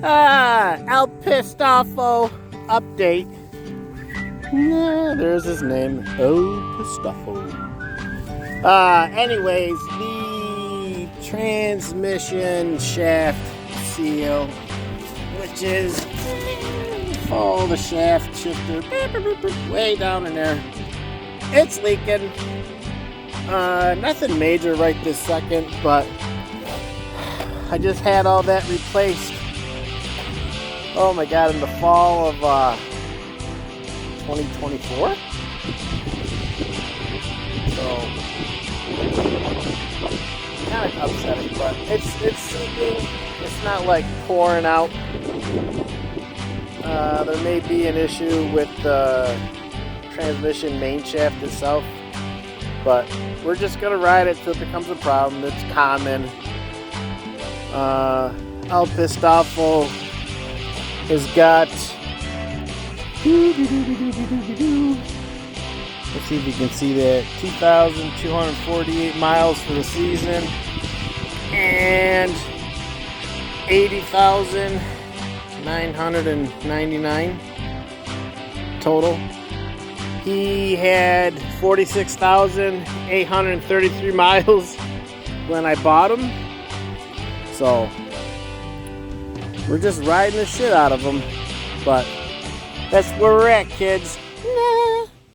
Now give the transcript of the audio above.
El Pisstoffo update. There's his name. Pisstoffo. Anyways, the transmission shaft seal, which is the shaft shifter way down in there. It's leaking. Nothing major right this second, but I just had all that replaced. Oh my god, in the fall of 2024. So kind of upsetting, but it's seeping. It's not like pouring out. There may be an issue with the transmission main shaft itself, but we're just gonna ride it till it becomes a problem. It's common. El Pisstoffo has got, let's see if you can see that, 2,248 miles for the season and 80,999 total. He had 46,833 miles when I bought him, so we're just riding the shit out of him. But that's where we're at, kids.